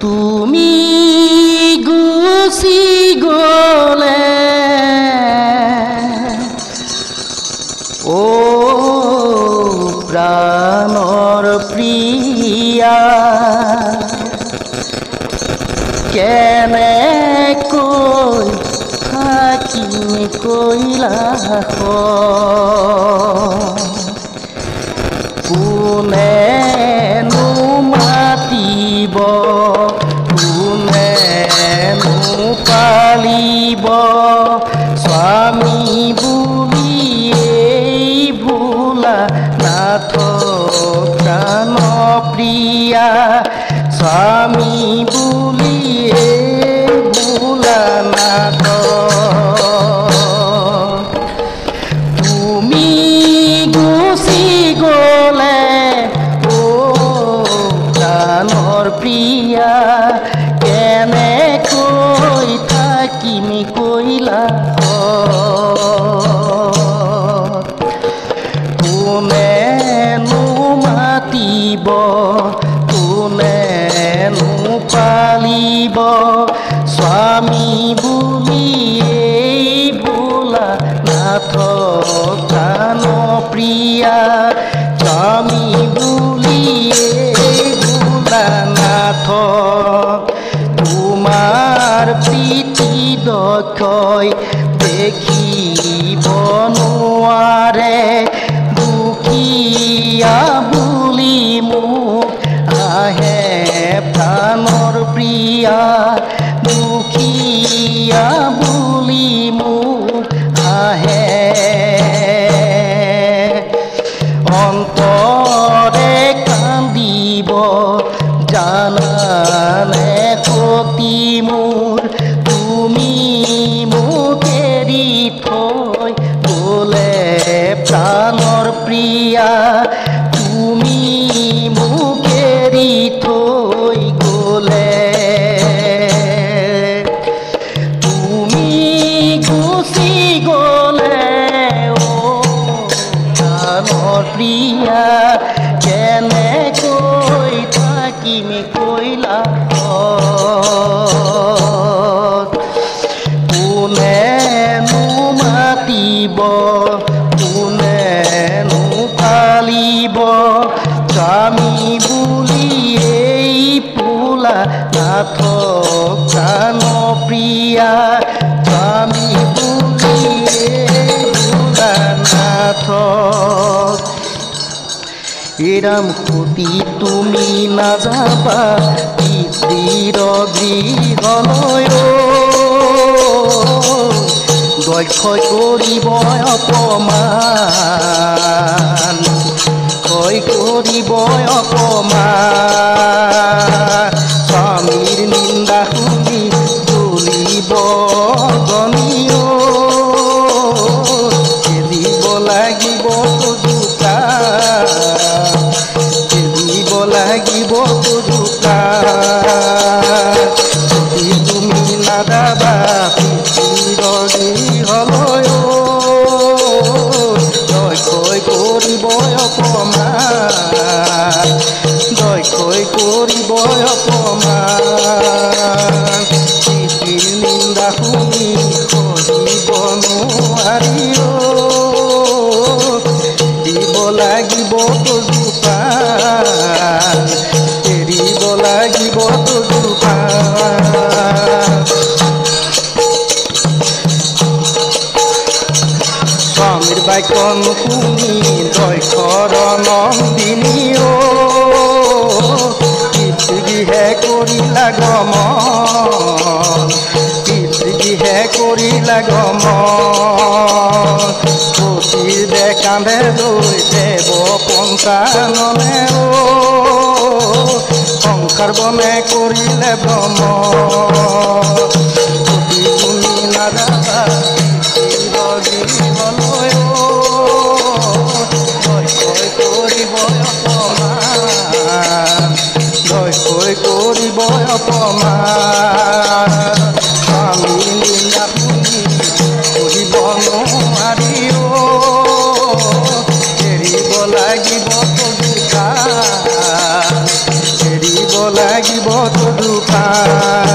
তুমি গুচি গলে ও প্ৰাণৰ প্ৰিয়া কেনেকৈ থাকিম কৈলা কোনেনো মাতিব কোনেনো পালিব স্বামী বুলি এই ভোলা নাথকা প্ৰিয়া স্বামী বুলি এই ভোলা নাথ তুমি গুচি গলে ও প্ৰাণৰ প্ৰিয়া কেনেকৈ থাকিম কৈলা কোনেনো মাতিব কোনেনো পালিব স্বামী বুলি এই ভোলা নাথকা প্ৰিয়া স্বামী বুলি এই ভোলা নাথ তোমাৰ প্ৰীতি দক্ষই দেখিব নোৱাৰে দুখীয়া বুলি মোক আহে প্ৰাণৰ প্ৰিয়া দুখীয়া বুলি মোক আহে অন্তৰে কান্দিব জানানে সতী মোৰ তুমি মোক এৰি থৈ গলে প্ৰাণৰ প্ৰিয়া তুমি মোক এৰি থৈ গলে তুমি গুচি গলে ও প্ৰাণৰ প্ৰিয়া কেনেকৈ থাকিম কৈলা কোনেনো মাতিব কোনেনো পালিব স্বামী বুলি এই ভোলা নাথকা প্ৰিয়া স্বামী বুলি এই ভোলা নাথ এৰাম সতী তুমি নাযাবা পিতৃৰ গৃহলৈ দক্ষই কৰিব অপমান ক্ষয় কৰিব অপমান স্বামীৰ নিন্দা শুনি তুলিব গণিও খেলিব লাগিব জোকা খেলিব লাগিব জোকা যদি তুমি নাযাবা গৃহলৈ দক্ষই কৰিব অপমান দক্ষই কৰিব অপমান পিতৃৰ নিন্দা শুনি সহিব নোৱাৰি দিব লাগিব জোপা এৰিব লাগিব জোপা স্বামীৰ বাক্য নুশুনি দক্ষৰ নন্দিনী পিতৃগৃহে কৰিলা গমন পিতৃগৃহে কৰিলা গমন সতীৰ কান্ধে লৈ দেৱ পঞ্চাননে সংসাৰ বনে কৰিলে ভ্ৰম সতী তুমি নাযাবা দক্ষই কৰিব অপমান স্বামী নিন্দা শুনি কৰিব নোৱাৰি এৰিব লাগিব জোকা এৰিব লাগিব তদুপায়